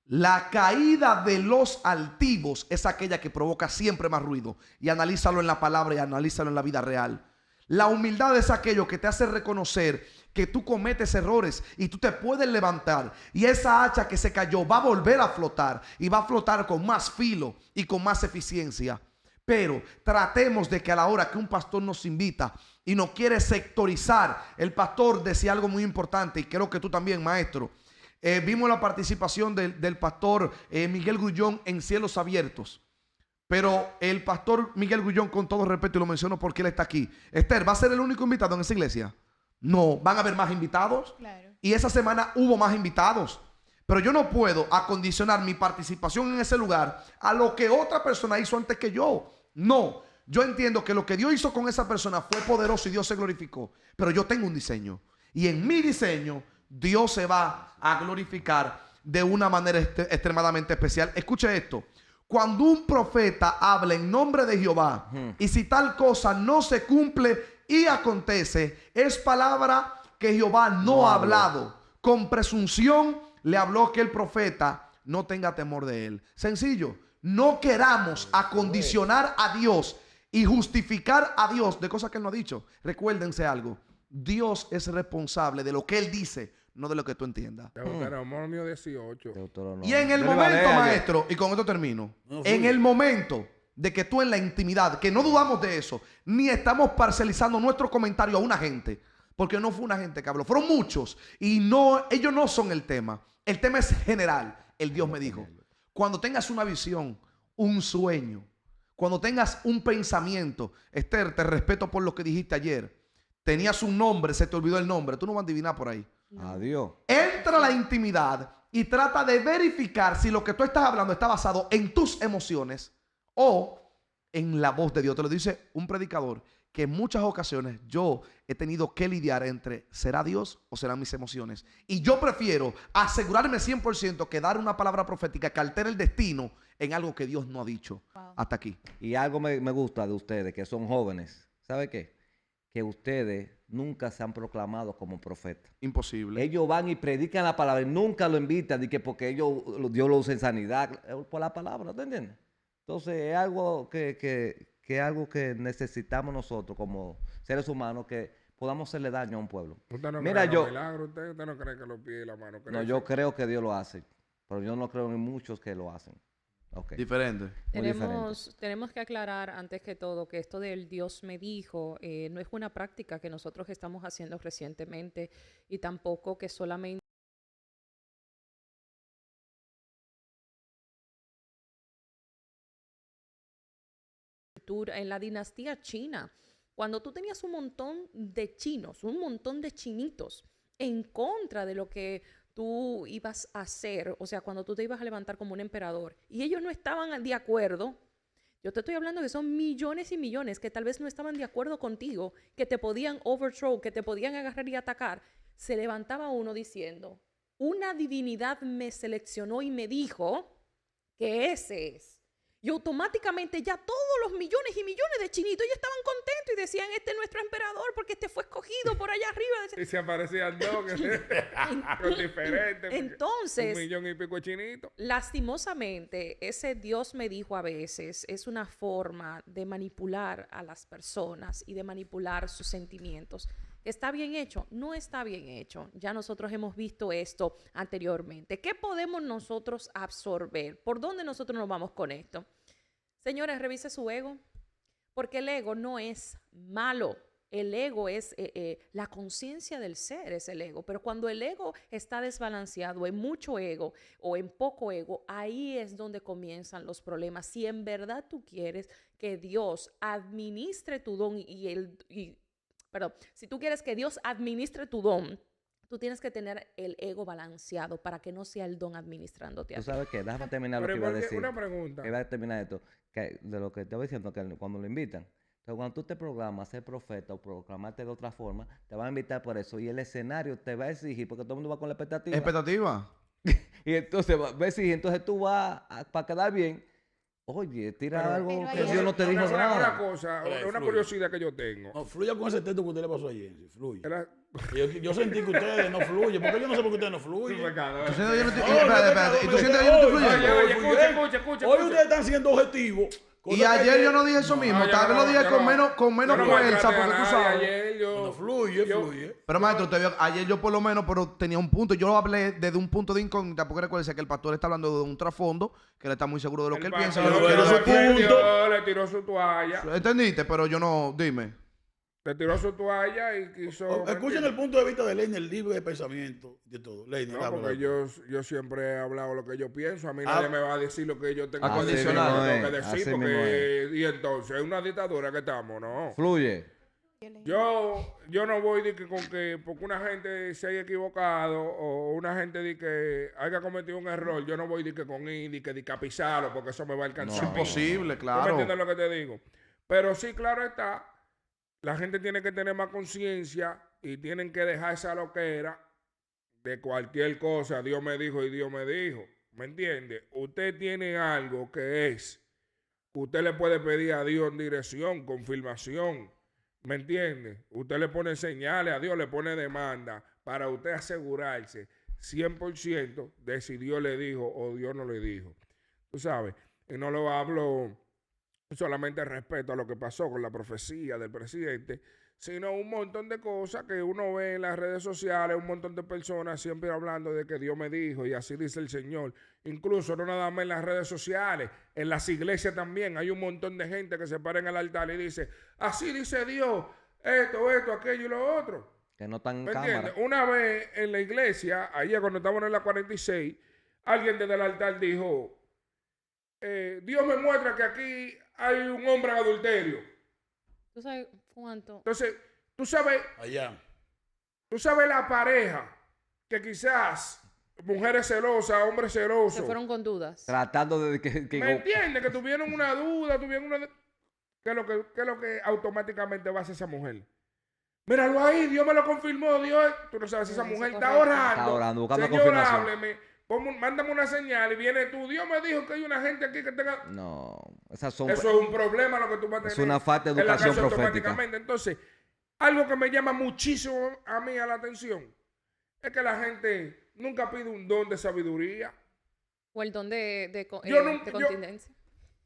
[SPEAKER 1] La caída de los altivos es aquella que provoca siempre más ruido. Y analízalo en la palabra y analízalo en la vida real. La humildad es aquello que te hace reconocer que tú cometes errores y tú te puedes levantar. Y esa hacha que se cayó va a volver a flotar y va a flotar con más filo y con más eficiencia. Pero tratemos de que a la hora que un pastor nos invita y nos quiere sectorizar, el pastor decía algo muy importante y creo que tú también, maestro. Vimos la participación del pastor Miguel Grullón en Cielos Abiertos. Pero el pastor Miguel Grullón, con todo respeto, y lo menciono porque él está aquí. Esther, ¿va a ser el único invitado en esa iglesia? No, van a haber más invitados. Claro. Y esa semana hubo más invitados. Pero yo no puedo acondicionar mi participación en ese lugar a lo que otra persona hizo antes que yo. No, yo entiendo que lo que Dios hizo con esa persona fue poderoso y Dios se glorificó. Pero yo tengo un diseño. Y en mi diseño, Dios se va a glorificar de una manera extremadamente especial. Escuche esto. Cuando un profeta habla en nombre de Jehová y si tal cosa no se cumple y acontece, es palabra que Jehová no ha hablado. Con presunción le habló que el profeta no tenga temor de él. Sencillo, no queramos acondicionar a Dios y justificar a Dios de cosas que Él no ha dicho. Recuérdense algo. Dios es responsable de lo que Él dice, no de lo que tú entiendas.
[SPEAKER 4] Deuteronomio 18.
[SPEAKER 1] Y en el momento, maestro, y con esto termino, en el momento de que tú en la intimidad, que no dudamos de eso, ni estamos parcializando nuestro comentario a una gente, porque no fue una gente que habló, fueron muchos, y no, ellos no son el tema. El tema es general. El Dios me dijo, cuando tengas una visión, un sueño, cuando tengas un pensamiento, Esther, te respeto por lo que dijiste ayer, tenías un nombre, se te olvidó el nombre, tú no vas a adivinar por ahí.
[SPEAKER 5] Adiós.
[SPEAKER 1] Entra a la intimidad y trata de verificar si lo que tú estás hablando está basado en tus emociones o en la voz de Dios. Te lo dice un predicador que en muchas ocasiones yo he tenido que lidiar entre ¿será Dios o serán mis emociones? Y yo prefiero asegurarme 100% que dar una palabra profética que altere el destino en algo que Dios no ha dicho. Wow. Hasta aquí.
[SPEAKER 5] Y algo me gusta de ustedes, que son jóvenes. ¿Sabe qué? Que ustedes nunca se han proclamado como profetas.
[SPEAKER 1] Imposible.
[SPEAKER 5] Ellos van y predican la palabra y nunca lo invitan y que porque Dios lo usa en sanidad por la palabra, ¿te entiendes? Entonces es algo que necesitamos nosotros como seres humanos, que podamos hacerle daño a un pueblo.
[SPEAKER 4] ¿Usted no
[SPEAKER 5] Mira,
[SPEAKER 4] cree ¿Usted no cree que los pies y la mano crecen?
[SPEAKER 5] No, yo creo que Dios lo hace, pero yo no creo en muchos que lo hacen. Okay.
[SPEAKER 1] Diferente.
[SPEAKER 6] Tenemos que aclarar antes que todo que esto del Dios me dijo no es una práctica que nosotros estamos haciendo recientemente, y tampoco que solamente en la dinastía china, cuando tú tenías un montón de chinos, un montón de chinitos en contra de lo que tú ibas a hacer, o sea, cuando tú te ibas a levantar como un emperador, y ellos no estaban de acuerdo. Yo te estoy hablando que son millones y millones que tal vez no estaban de acuerdo contigo, que te podían overthrow, que te podían agarrar y atacar. Se levantaba uno diciendo, una divinidad me seleccionó y me dijo que ese es. Y automáticamente ya todos los millones y millones de chinitos ya estaban contentos y decían, este es nuestro emperador porque este fue escogido por allá arriba.
[SPEAKER 4] Y se aparecían dos con diferentes.
[SPEAKER 6] Entonces,
[SPEAKER 4] 1 millón y pico de chinitos.
[SPEAKER 6] Lastimosamente, ese Dios me dijo a veces es una forma de manipular a las personas y de manipular sus sentimientos. ¿Está bien hecho? No está bien hecho. Ya nosotros hemos visto esto anteriormente. ¿Qué podemos nosotros absorber? ¿Por dónde nosotros nos vamos con esto? Señores, revise su ego, porque el ego no es malo. El ego es la conciencia del ser, es el ego. Pero cuando el ego está desbalanceado en mucho ego o en poco ego, ahí es donde comienzan los problemas. Si en verdad tú quieres que Dios administre tu don si tú quieres que Dios administre tu don, tú tienes que tener el ego balanceado para que no sea el don administrándote a ti.
[SPEAKER 5] ¿Tú sabes qué? Déjame terminar lo que iba a decir.
[SPEAKER 4] Una pregunta.
[SPEAKER 5] Iba a terminar esto. De lo que estaba diciendo, que cuando lo invitan. Entonces, cuando tú te programas a ser profeta o proclamarte de otra forma, te van a invitar por eso. Y el escenario te va a exigir, porque todo el mundo va con la expectativa.
[SPEAKER 1] ¿Expectativa?
[SPEAKER 5] Y entonces va a exigir. Entonces tú vas, para quedar bien, oye, tira algo que Dios no te dijo nada.
[SPEAKER 4] Una curiosidad que yo tengo.
[SPEAKER 2] No, fluya con ese texto que usted le pasó ayer. Fluye. Yo sentí que ustedes no fluyen. Porque yo no sé por qué ustedes no fluyen.
[SPEAKER 1] ¿Tú sientes que yo no estoy fluyendo? ¿Y tú sientes que yo no estoy fluyendo?
[SPEAKER 2] Hoy ustedes están siendo objetivos.
[SPEAKER 1] Y ayer yo no dije eso mismo. Tal vez lo dije con menos fuerza, porque tú sabes.
[SPEAKER 2] Fluye.
[SPEAKER 1] Pero maestro, ayer yo por lo menos tenía un punto. Yo lo hablé desde un punto de incógnita, porque recuerda que el pastor está hablando de un trasfondo, que él está muy seguro de lo que él piensa.
[SPEAKER 4] Le tiró su toalla.
[SPEAKER 1] ¿Entendiste? Pero yo no, dime.
[SPEAKER 4] Le tiró su toalla y quiso...
[SPEAKER 2] Escuchen el punto de vista de Leiner, el libre de pensamiento de todo. Leiner,
[SPEAKER 4] no, porque yo siempre he hablado lo que yo pienso. A mí nadie me va a decir lo que yo tengo
[SPEAKER 1] que
[SPEAKER 4] decir. Y entonces es una dictadura que estamos, ¿no?
[SPEAKER 5] Fluye.
[SPEAKER 4] Yo no voy de que porque una gente se haya equivocado o una gente de que haya cometido un error, yo no voy de que con ir, de que a pisarlo, porque eso me va a alcanzar.
[SPEAKER 1] No, es imposible, claro.
[SPEAKER 4] ¿Tú me entiendes lo que te digo? Pero sí, claro está, la gente tiene que tener más conciencia y tienen que dejar esa loquera de cualquier cosa. Dios me dijo y Dios me dijo. ¿Me entiende? Usted tiene algo que es, usted le puede pedir a Dios en dirección, confirmación. ¿Me entiende? Usted le pone señales a Dios, le pone demanda para usted asegurarse 100% de si Dios le dijo o Dios no le dijo. Tú sabes, y no lo hablo solamente respeto a lo que pasó con la profecía del presidente, sino un montón de cosas que uno ve en las redes sociales, un montón de personas siempre hablando de que Dios me dijo y así dice el Señor. Incluso no nada más en las redes sociales, en las iglesias también hay un montón de gente que se para en el altar y dice, así dice Dios, esto, aquello y lo otro.
[SPEAKER 5] Que no están en
[SPEAKER 4] ¿Me
[SPEAKER 5] cámara.
[SPEAKER 4] entiendes? Una vez en la iglesia, ayer cuando estábamos en la 46, alguien desde el altar dijo, Dios me muestra que aquí hay un hombre en adulterio.
[SPEAKER 6] ¿Tú sabes cuánto?
[SPEAKER 4] Entonces, tú sabes la pareja que quizás mujeres celosas, hombres celosos.
[SPEAKER 6] Se fueron con dudas.
[SPEAKER 5] Tratando de que
[SPEAKER 4] ¿Me entiendes? Que tuvieron una duda, ¿Qué es lo que automáticamente va a hacer esa mujer? Míralo ahí, Dios me lo confirmó, Dios. Tú no sabes si esa mujer está orando.
[SPEAKER 5] Está orando, buscando
[SPEAKER 4] Señor,
[SPEAKER 5] confirmación.
[SPEAKER 4] hábleme. Mándame una señal y viene tú. Dios me dijo que hay una gente aquí que tenga...
[SPEAKER 5] No, esas son...
[SPEAKER 4] Eso es un problema lo que tú vas a tener.
[SPEAKER 5] Es una falta de
[SPEAKER 4] en la
[SPEAKER 5] educación
[SPEAKER 4] casa
[SPEAKER 5] profética.
[SPEAKER 4] automáticamente. Entonces, algo que me llama muchísimo a mí a la atención es que la gente nunca pide un don de sabiduría.
[SPEAKER 6] O el don de contingencia.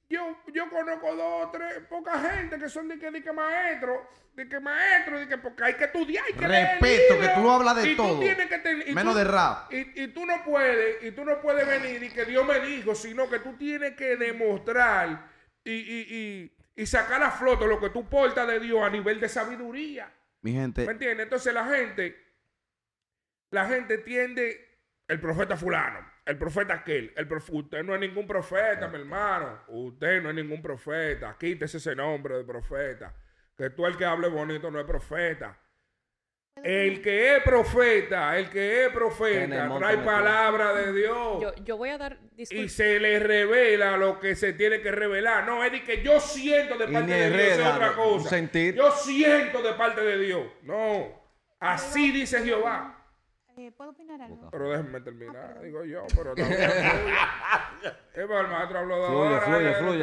[SPEAKER 4] Yo conozco 2 o 3, poca gente que son de que maestro, porque hay que estudiar, hay que leer
[SPEAKER 1] Respeto,
[SPEAKER 4] libros,
[SPEAKER 1] que tú hablas de
[SPEAKER 4] y tú
[SPEAKER 1] todo,
[SPEAKER 4] tienes que
[SPEAKER 1] menos de rap.
[SPEAKER 4] Y tú no puedes venir y que Dios me dijo, sino que tú tienes que demostrar y sacar a flote lo que tú portas de Dios a nivel de sabiduría.
[SPEAKER 1] Mi gente,
[SPEAKER 4] ¿Me entiendes? Entonces la gente tiende, el profeta fulano, el profeta aquel, usted no es ningún profeta, mi hermano. Usted no es ningún profeta. Quítese ese nombre de profeta. Que tú el que hable bonito no es profeta. El que es profeta, trae palabra de Dios.
[SPEAKER 6] Yo voy a dar
[SPEAKER 4] y se le revela lo que se tiene que revelar. No, es de que yo siento de parte de Dios, es otra cosa.
[SPEAKER 5] Sentir.
[SPEAKER 4] Yo siento de parte de Dios. No, así dice Jehová.
[SPEAKER 3] ¿Puedo opinar algo?
[SPEAKER 4] Pero déjenme terminar, digo yo, pero también el maestro habló de ahora.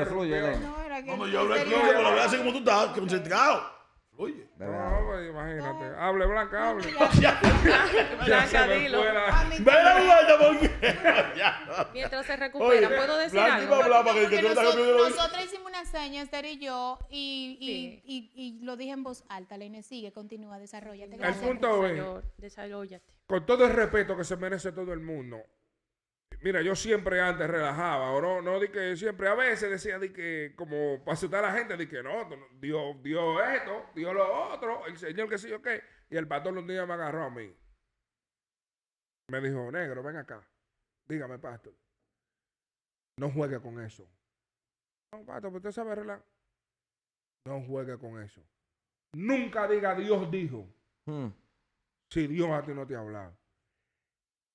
[SPEAKER 5] Fluye.
[SPEAKER 3] No, era que
[SPEAKER 2] Cuando yo hablo aquí, yo lo veo así como tú estás, concentrado. Fluye.
[SPEAKER 4] No, pues imagínate. Hable, Blanca, hable.
[SPEAKER 6] Blanca, dilo. Mientras se recupera, ¿puedo decir algo?
[SPEAKER 3] Porque nosotros hicimos una seña, Esther y yo, y lo dije en voz alta. La Inés sigue, continúa, desarrollate.
[SPEAKER 4] El punto es,
[SPEAKER 6] Desarrollate.
[SPEAKER 4] con todo el respeto que se merece todo el mundo, mira, yo siempre antes relajaba, o no di que siempre, a veces decía di que como para asustar a la gente, di que no, Dios esto, Dios lo otro, el Señor que sí o qué, y el pastor un día me agarró a mí. Me dijo, negro, ven acá, dígame, pastor, no juegue con eso. No, pastor, usted sabe arreglar. No juegue con eso. Nunca diga Dios dijo, si Dios a ti no te ha hablado.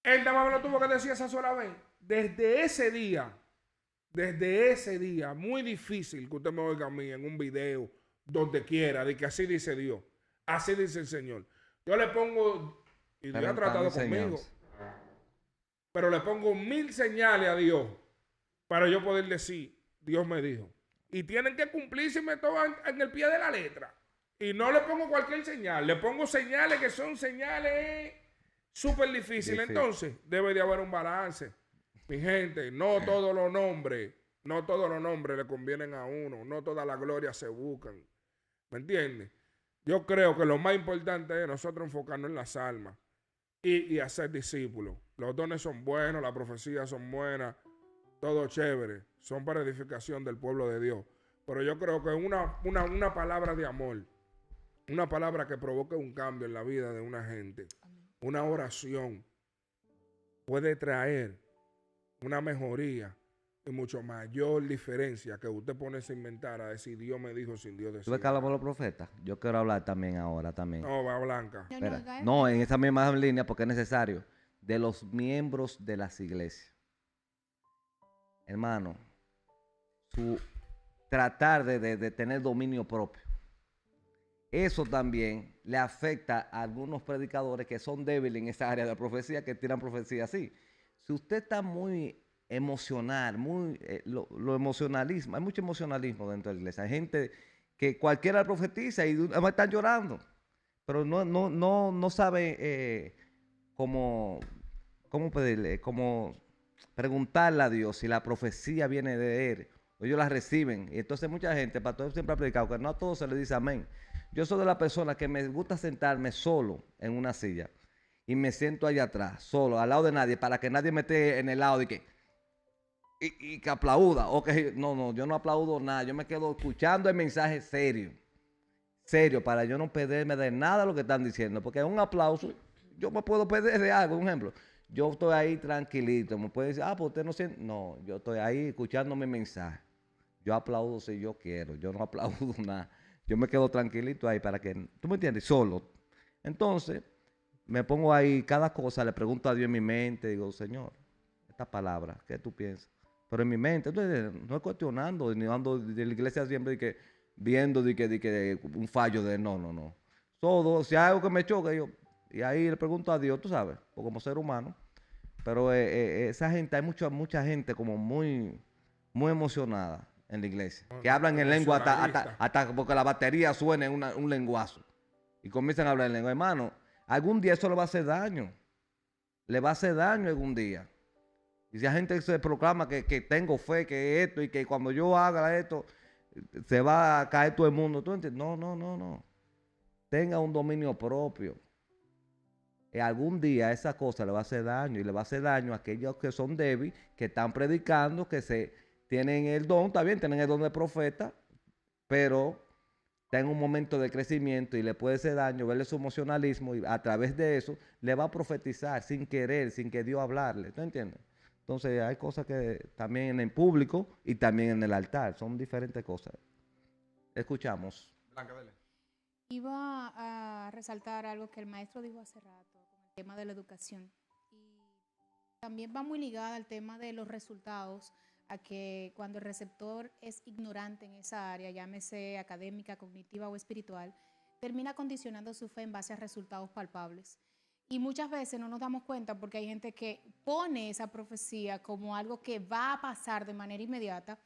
[SPEAKER 4] Él nada más me lo tuvo que decir esa sola vez. Desde ese día, muy difícil que usted me oiga a mí en un video, donde quiera, de que así dice Dios, así dice el Señor. Yo le pongo, y Dios ha tratado conmigo, pero le pongo 1000 señales a Dios para yo poder decir, Dios me dijo. Y tienen que cumplírseme todo en el pie de la letra. Y no le pongo cualquier señal, le pongo señales que son señales súper difíciles. Entonces, debe de haber un balance. Mi gente, no todos los nombres le convienen a uno, no todas las glorias se buscan. ¿Me entiendes? Yo creo que lo más importante es nosotros enfocarnos en las almas y hacer discípulos. Los dones son buenos, las profecías son buenas, todo chévere, son para edificación del pueblo de Dios. Pero yo creo que una palabra de amor, una palabra que provoque un cambio en la vida de una gente, una oración, puede traer una mejoría y mucho mayor diferencia que usted ponerse a inventar, a decir Dios me dijo sin Dios decir.
[SPEAKER 5] ¿Tú ves que hablamos los profetas? Yo quiero hablar también ahora también.
[SPEAKER 4] No, va Blanca.
[SPEAKER 5] No, en esa misma línea, porque es necesario, de los miembros de las iglesias. Hermano, tratar de tener dominio propio. Eso también le afecta a algunos predicadores que son débiles en esa área de la profecía, que tiran profecía así. Si usted está muy emocional, lo emocionalismo, hay mucho emocionalismo dentro de la iglesia. Hay gente que cualquiera profetiza y además están llorando, pero no sabe cómo pedirle, cómo preguntarle a Dios si la profecía viene de Él Ellos la reciben. Y entonces mucha gente, pastor siempre ha predicado que no a todos se le dice amén. Yo soy de la persona que me gusta sentarme solo en una silla y me siento allá atrás, solo, al lado de nadie, para que nadie me esté en el lado y que aplauda. No, yo no aplaudo nada. Yo me quedo escuchando el mensaje serio. Serio, para yo no perderme de nada lo que están diciendo. Porque un aplauso, yo me puedo perder de algo. Un ejemplo, yo estoy ahí tranquilito. Me puede decir, pues usted no siente. No, yo estoy ahí escuchando mi mensaje. Yo aplaudo si yo quiero. Yo no aplaudo nada. Yo me quedo tranquilito ahí para que, ¿tú me entiendes? Solo. Entonces, me pongo ahí cada cosa, le pregunto a Dios en mi mente, digo, Señor, esta palabra, ¿qué tú piensas? Pero en mi mente, entonces, no es cuestionando, ni ando de la iglesia siempre viendo un fallo de no. Todo, si hay algo que me choca, y ahí le pregunto a Dios, tú sabes, o como ser humano. Pero esa gente, hay mucha gente como muy emocionada en la iglesia, que hablan en lengua hasta porque la batería suena en un lenguazo y comienzan a hablar en lengua. Hermano, algún día eso le va a hacer daño. Le va a hacer daño algún día. Y si hay gente que se proclama que tengo fe, que esto, y que cuando yo haga esto, se va a caer todo el mundo. ¿Tú entiendes? No. Tenga un dominio propio. Y algún día esa cosa le va a hacer daño. Y le va a hacer daño a aquellos que son débiles, que están predicando, que tienen el don, está bien, tienen el don de profeta, pero está en un momento de crecimiento y le puede hacer daño, verle su emocionalismo y a través de eso le va a profetizar sin querer, sin que Dios hablarle. ¿Tú entiendes? Entonces hay cosas que también en el público y también en el altar, son diferentes cosas. Escuchamos.
[SPEAKER 1] Blanca, dale.
[SPEAKER 3] Iba a resaltar algo que el maestro dijo hace rato, con el tema de la educación. Y también va muy ligada al tema de los resultados, a que cuando el receptor es ignorante en esa área, llámese académica, cognitiva o espiritual, termina condicionando su fe en base a resultados palpables. Y muchas veces no nos damos cuenta porque hay gente que pone esa profecía como algo que va a pasar de manera inmediata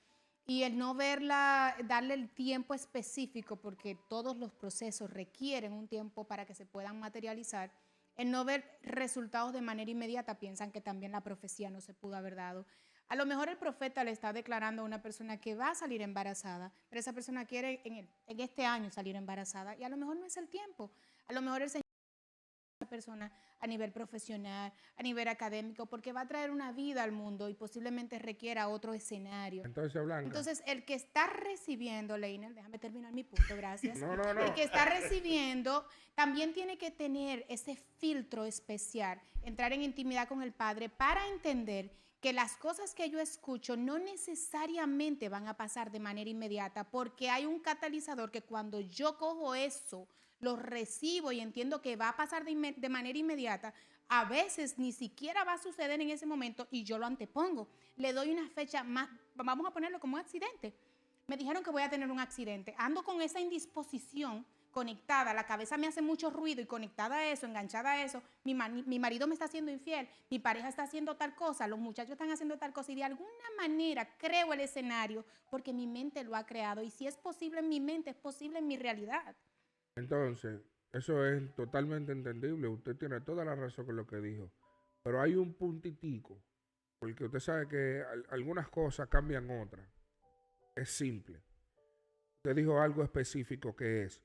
[SPEAKER 3] y el no verla, darle el tiempo específico, porque todos los procesos requieren un tiempo para que se puedan materializar, el no ver resultados de manera inmediata, piensan que también la profecía no se pudo haber dado. A lo mejor el profeta le está declarando a una persona que va a salir embarazada, pero esa persona quiere en este año salir embarazada y a lo mejor no es el tiempo. A lo mejor el Señor a una persona a nivel profesional, a nivel académico, porque va a traer una vida al mundo y posiblemente requiera otro escenario. Entonces, el que está recibiendo, Leiner, déjame terminar mi punto, gracias.
[SPEAKER 4] No.
[SPEAKER 3] El que está recibiendo también tiene que tener ese filtro especial, entrar en intimidad con el Padre para entender que las cosas que yo escucho no necesariamente van a pasar de manera inmediata, porque hay un catalizador que cuando yo cojo eso, lo recibo y entiendo que va a pasar de manera inmediata, a veces ni siquiera va a suceder en ese momento y yo lo antepongo. Le doy una fecha más, vamos a ponerlo como un accidente. Me dijeron que voy a tener un accidente. Ando con esa indisposición conectada, la cabeza me hace mucho ruido y conectada a eso, enganchada a eso, mi marido me está haciendo infiel, mi pareja está haciendo tal cosa, los muchachos están haciendo tal cosa y de alguna manera creo el escenario porque mi mente lo ha creado y si es posible en mi mente, es posible en mi realidad.
[SPEAKER 4] Entonces, eso es totalmente entendible, usted tiene toda la razón con lo que dijo, pero hay un puntitico, porque usted sabe que algunas cosas cambian otras, es simple. Usted dijo algo específico que es,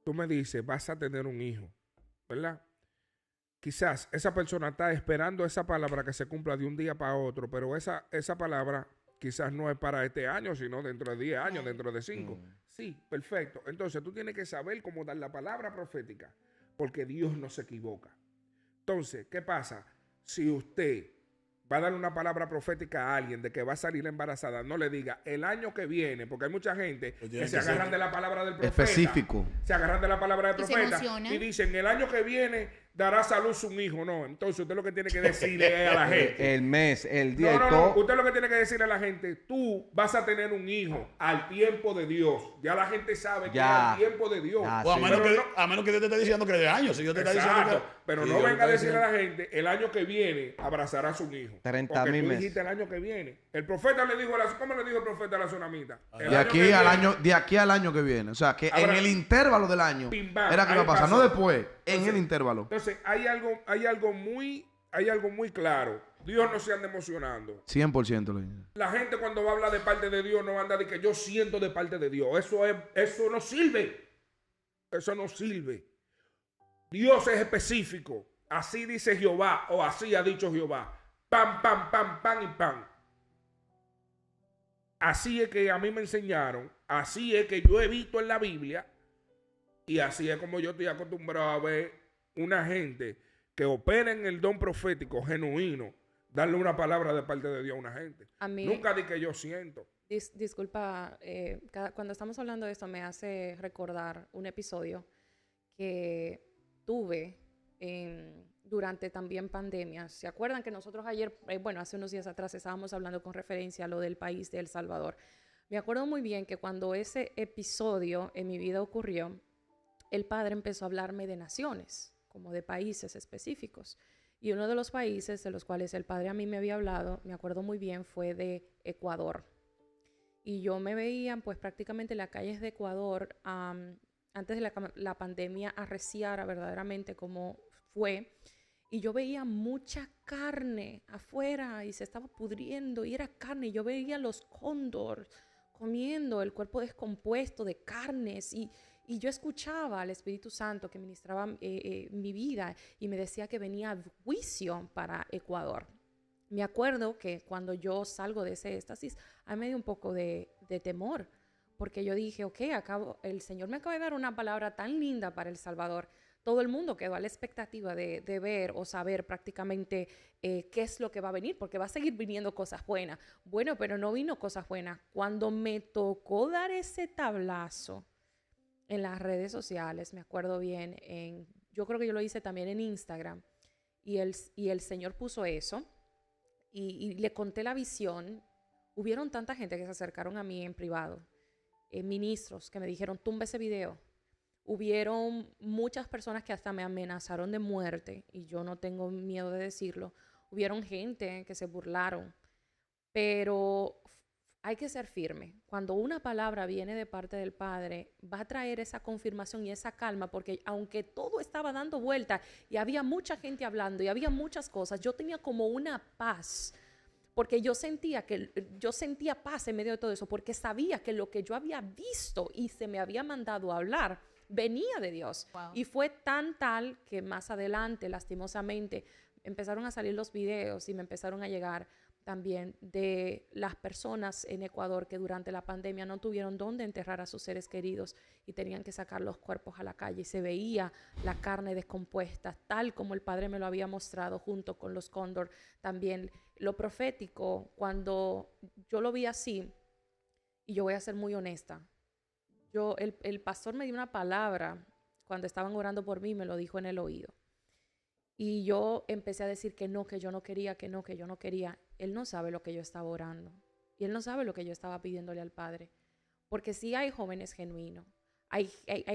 [SPEAKER 4] tú me dices, vas a tener un hijo, ¿verdad? Quizás esa persona está esperando esa palabra que se cumpla de un día para otro, pero esa palabra quizás no es para este año, sino dentro de 10 años, dentro de 5. Sí, perfecto. Entonces tú tienes que saber cómo dar la palabra profética, porque Dios no se equivoca. Entonces, ¿qué pasa? Si usted va a dar una palabra profética a alguien de que va a salir embarazada, no le diga el año que viene, porque hay mucha gente que se agarran de la palabra del profeta.
[SPEAKER 1] Específico.
[SPEAKER 4] Se agarran de la palabra del profeta
[SPEAKER 3] y
[SPEAKER 4] dicen el año que viene dará a luz un hijo. No, entonces usted lo que tiene que decirle a la gente.
[SPEAKER 5] El mes, el día
[SPEAKER 4] No. Usted lo que tiene que decirle a la gente, tú vas a tener un hijo al tiempo de Dios. Ya la gente sabe que es al tiempo de Dios.
[SPEAKER 2] O a menos que Dios te esté diciendo que de años. Si Dios te está diciendo que,
[SPEAKER 4] pero no venga a decirle a la gente, el año que viene abrazarás un hijo.
[SPEAKER 5] 30,000
[SPEAKER 4] meses.
[SPEAKER 5] dijiste
[SPEAKER 4] el año que viene. El profeta le dijo, ¿cómo le dijo el profeta a la tsunamita?
[SPEAKER 1] De aquí al año que viene. O sea, que ahora, en el intervalo del año
[SPEAKER 4] pim, bam,
[SPEAKER 1] era que iba a pasar, no después, en el intervalo.
[SPEAKER 4] Entonces, hay algo muy hay algo muy claro. Dios no se anda emocionando.
[SPEAKER 1] 100%. Lenín.
[SPEAKER 4] La gente cuando va a hablar de parte de Dios no anda de que yo siento de parte de Dios. Eso no sirve. Eso no sirve. Dios es específico. Así dice Jehová o así ha dicho Jehová. Pam, pam, pam, pam y pam. Así es que a mí me enseñaron. Así es que yo he visto en la Biblia. Y así es como yo estoy acostumbrado a ver una gente que opera en el don profético genuino, darle una palabra de parte de Dios a una gente.
[SPEAKER 6] A mí,
[SPEAKER 4] Nunca di que yo siento.
[SPEAKER 6] disculpa, cuando estamos hablando de esto me hace recordar un episodio que tuve durante también pandemia. ¿Se acuerdan que nosotros ayer, hace unos días atrás estábamos hablando con referencia a lo del país de El Salvador? Me acuerdo muy bien que cuando ese episodio en mi vida ocurrió, el Padre empezó a hablarme de naciones, como de países específicos. Y uno de los países de los cuales el Padre a mí me había hablado, me acuerdo muy bien, fue de Ecuador. Y yo me veía, pues prácticamente en las calles de Ecuador, antes de la pandemia arreciara verdaderamente como fue. Y yo veía mucha carne afuera y se estaba pudriendo y era carne. Yo veía los cóndores comiendo el cuerpo descompuesto de carnes y yo escuchaba al Espíritu Santo que ministraba mi vida y me decía que venía juicio para Ecuador. Me acuerdo que cuando yo salgo de ese éxtasis, a mí me dio un poco de temor, porque yo dije, ok, el Señor me acaba de dar una palabra tan linda para El Salvador. Todo el mundo quedó a la expectativa de ver o saber prácticamente qué es lo que va a venir, porque va a seguir viniendo cosas buenas. Bueno, pero no vino cosas buenas. Cuando me tocó dar ese tablazo en las redes sociales, me acuerdo bien, yo creo que yo lo hice también en Instagram, y el Señor puso eso, y le conté la visión. Hubieron tanta gente que se acercaron a mí en privado, ministros que me dijeron, tumba ese video. Hubieron muchas personas que hasta me amenazaron de muerte, y yo no tengo miedo de decirlo. Hubieron gente que se burlaron, pero hay que ser firme. Cuando una palabra viene de parte del Padre, va a traer esa confirmación y esa calma, porque aunque todo estaba dando vuelta y había mucha gente hablando y había muchas cosas, yo tenía como una paz, porque yo sentía paz en medio de todo eso, porque sabía que lo que yo había visto y se me había mandado a hablar venía de Dios. Wow. Y fue tan tal que más adelante, lastimosamente, empezaron a salir los videos y me empezaron a llegar también de las personas en Ecuador que durante la pandemia no tuvieron dónde enterrar a sus seres queridos y tenían que sacar los cuerpos a la calle, y se veía la carne descompuesta, tal como el Padre me lo había mostrado junto con los cóndor. También lo profético, cuando yo lo vi así, y yo voy a ser muy honesta, el pastor me dio una palabra cuando estaban orando por mí, me lo dijo en el oído. Y yo empecé a decir que no, que yo no quería, que no, que yo no quería. Él no sabe lo que yo estaba orando. Y él no sabe lo que yo estaba pidiéndole al Padre. Porque sí hay jóvenes genuinos. Hay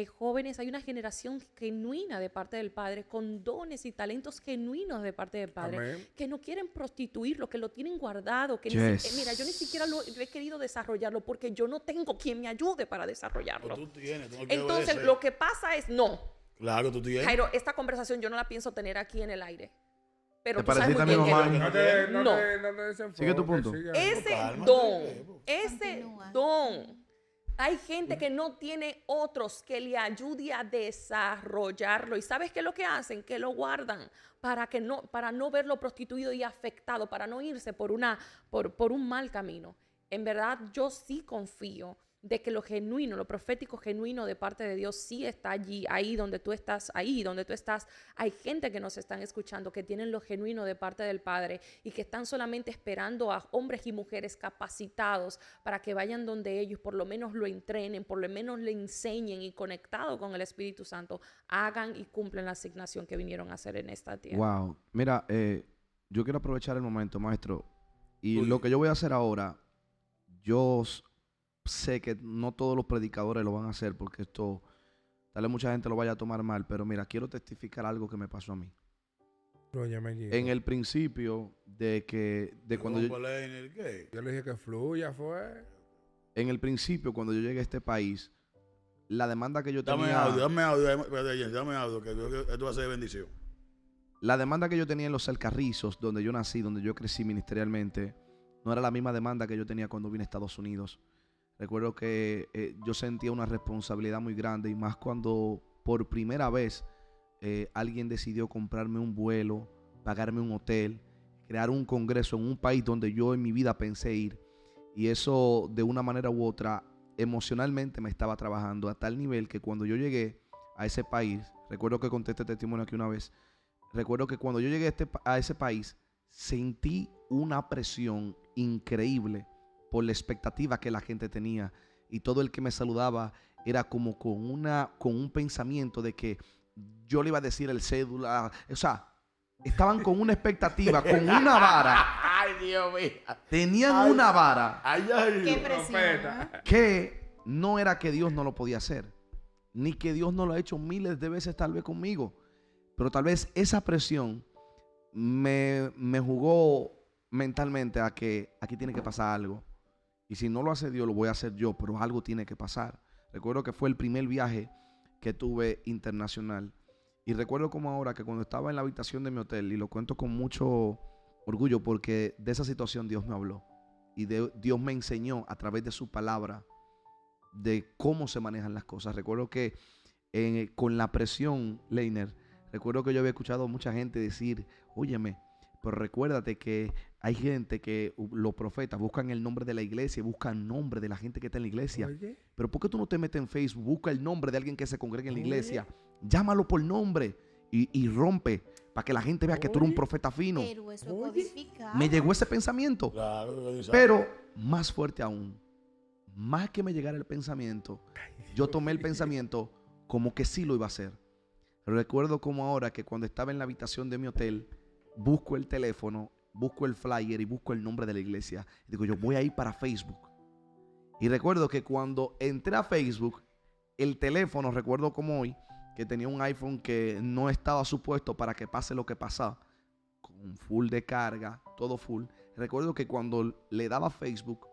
[SPEAKER 6] jóvenes, hay una generación genuina de parte del Padre, con dones y talentos genuinos de parte del Padre. Amén. Que no quieren prostituirlo, que lo tienen guardado. Que mira, yo ni siquiera lo he querido desarrollarlo porque yo no tengo quien me ayude para desarrollarlo.
[SPEAKER 2] Tú no
[SPEAKER 6] entonces, lo que pasa es no.
[SPEAKER 2] Claro, tú tienes.
[SPEAKER 6] Jairo, esta conversación yo no la pienso tener aquí en el aire. Pero
[SPEAKER 1] tú
[SPEAKER 6] sabes muy bien que
[SPEAKER 4] no te desenfoques.
[SPEAKER 1] Sigue tu punto.
[SPEAKER 6] Ese don. Hay gente que no tiene otros que le ayude a desarrollarlo. ¿Y sabes qué es lo que hacen? Que lo guardan para no verlo prostituido y afectado, para no irse por un mal camino. En verdad, yo sí confío de que lo genuino, lo profético genuino de parte de Dios sí está allí, ahí donde tú estás. Hay gente que nos están escuchando que tienen lo genuino de parte del Padre y que están solamente esperando a hombres y mujeres capacitados para que vayan donde ellos, por lo menos lo entrenen, por lo menos le enseñen, y conectado con el Espíritu Santo, hagan y cumplen la asignación que vinieron a hacer en esta tierra.
[SPEAKER 1] Wow. Mira, yo quiero aprovechar el momento, maestro, y lo que yo voy a hacer ahora, yo sé que no todos los predicadores lo van a hacer, porque esto, tal vez mucha gente lo vaya a tomar mal, pero mira, quiero testificar algo que me pasó a mí. En el principio de cuando yo
[SPEAKER 4] le dije que fluya, fue.
[SPEAKER 1] En el principio, cuando yo llegué a este país, la demanda que yo tenía.
[SPEAKER 2] Dame audio, que esto va a ser de bendición.
[SPEAKER 1] La demanda que yo tenía en Los Alcarrizos, donde yo nací, donde yo crecí ministerialmente, no era la misma demanda que yo tenía cuando vine a Estados Unidos. Recuerdo que yo sentía una responsabilidad muy grande, y más cuando por primera vez alguien decidió comprarme un vuelo, pagarme un hotel, crear un congreso en un país donde yo en mi vida pensé ir. Y eso, de una manera u otra, emocionalmente me estaba trabajando a tal nivel que cuando yo llegué a ese país, recuerdo que conté este testimonio aquí una vez, recuerdo que cuando yo llegué a ese país, sentí una presión increíble por la expectativa que la gente tenía, y todo el que me saludaba era como con un pensamiento de que yo le iba a decir el cédula, o sea, estaban con una expectativa, con una vara.
[SPEAKER 2] Ay, Dios mío.
[SPEAKER 1] Tenían una vara
[SPEAKER 3] Qué presión, ¿eh?
[SPEAKER 1] que no era que Dios no lo podía hacer, ni que Dios no lo ha hecho miles de veces tal vez conmigo, pero tal vez esa presión me jugó mentalmente a que aquí tiene que pasar algo. Y si no lo hace Dios, lo voy a hacer yo, pero algo tiene que pasar. Recuerdo que fue el primer viaje que tuve internacional. Y recuerdo como ahora que cuando estaba en la habitación de mi hotel, y lo cuento con mucho orgullo porque de esa situación Dios me habló. Y Dios me enseñó a través de su palabra de cómo se manejan las cosas. Recuerdo que con la presión, Leiner, recuerdo que yo había escuchado a mucha gente decir, óyeme, pero recuérdate que hay gente que los profetas buscan el nombre de la iglesia, buscan nombre de la gente que está en la iglesia.
[SPEAKER 4] Oye.
[SPEAKER 1] Pero ¿por qué tú no te metes en Facebook? Busca el nombre de alguien que se congrega en la iglesia. Llámalo por nombre y rompe para que la gente vea que tú eres un profeta fino.
[SPEAKER 3] Pero eso es codificado.
[SPEAKER 1] Me llegó ese pensamiento.
[SPEAKER 2] Claro,
[SPEAKER 1] Pero más fuerte aún, más que me llegara el pensamiento, yo tomé el pensamiento como que sí lo iba a hacer. Recuerdo como ahora que cuando estaba en la habitación de mi hotel, busco el teléfono, busco el flyer y busco el nombre de la iglesia. Y digo, yo voy a ir para Facebook. Y recuerdo que cuando entré a Facebook, el teléfono, recuerdo como hoy, que tenía un iPhone que no estaba supuesto para que pase lo que pasaba, con full de carga, todo full. Recuerdo que cuando le daba a Facebook,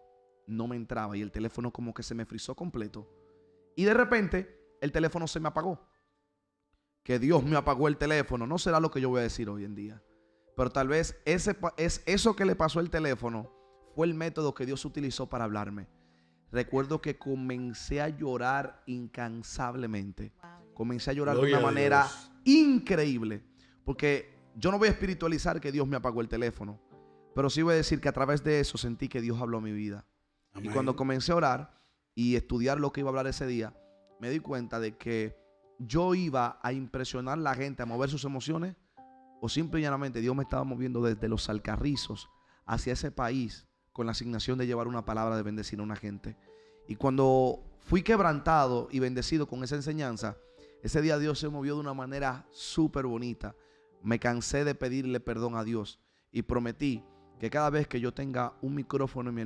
[SPEAKER 1] no me entraba y el teléfono como que se me frizó completo. Y de repente, el teléfono se me apagó. Que Dios me apagó el teléfono. No será lo que yo voy a decir hoy en día. Pero tal vez eso que le pasó al teléfono fue el método que Dios utilizó para hablarme. Recuerdo que comencé a llorar incansablemente. Comencé a llorar de una manera increíble. Porque yo no voy a espiritualizar que Dios me apagó el teléfono. Pero sí voy a decir que a través de eso sentí que Dios habló a mi vida. Amén. Y cuando comencé a orar y estudiar lo que iba a hablar ese día, me di cuenta de que yo iba a impresionar a la gente, a mover sus emociones, o simple y llanamente Dios me estaba moviendo desde Los Alcarrizos hacia ese país con la asignación de llevar una palabra de bendecir a una gente. Y cuando fui quebrantado y bendecido con esa enseñanza, ese día Dios se movió de una manera súper bonita. Me cansé de pedirle perdón a Dios y prometí que cada vez que yo tenga un micrófono en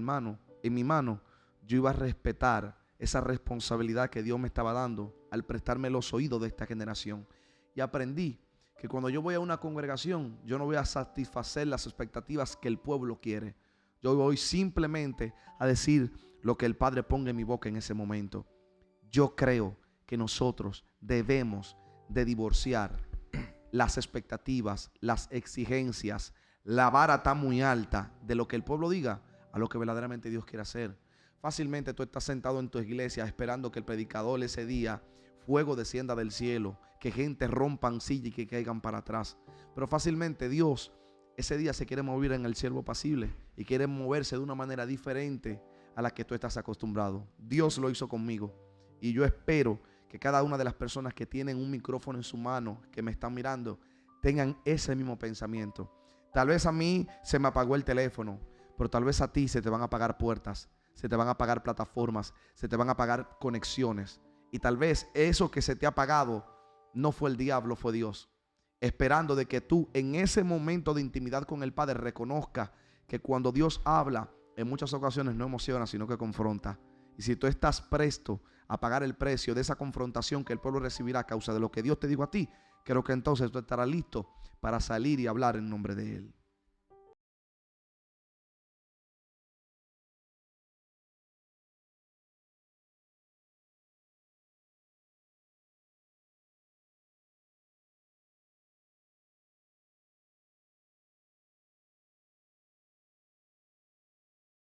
[SPEAKER 1] mi mano, yo iba a respetar esa responsabilidad que Dios me estaba dando al prestarme los oídos de esta generación. Y aprendí que cuando yo voy a una congregación, yo no voy a satisfacer las expectativas que el pueblo quiere. Yo voy simplemente a decir lo que el Padre ponga en mi boca en ese momento. Yo creo que nosotros debemos de divorciar las expectativas, las exigencias, la vara está muy alta de lo que el pueblo diga a lo que verdaderamente Dios quiere hacer. Fácilmente tú estás sentado en tu iglesia esperando que el predicador ese día fuego descienda del cielo, que gente rompan silla y que caigan para atrás. Pero fácilmente Dios ese día se quiere mover en el siervo apacible y quiere moverse de una manera diferente a la que tú estás acostumbrado. Dios lo hizo conmigo y yo espero que cada una de las personas que tienen un micrófono en su mano, que me están mirando, tengan ese mismo pensamiento. Tal vez a mí se me apagó el teléfono, pero tal vez a ti se te van a apagar puertas, se te van a apagar plataformas, se te van a apagar conexiones. Y tal vez eso que se te ha apagado no fue el diablo, fue Dios. Esperando de que tú en ese momento de intimidad con el Padre reconozcas que cuando Dios habla, en muchas ocasiones no emociona, sino que confronta. Y si tú estás presto a pagar el precio de esa confrontación que el pueblo recibirá a causa de lo que Dios te dijo a ti, creo que entonces tú estarás listo para salir y hablar en nombre de Él.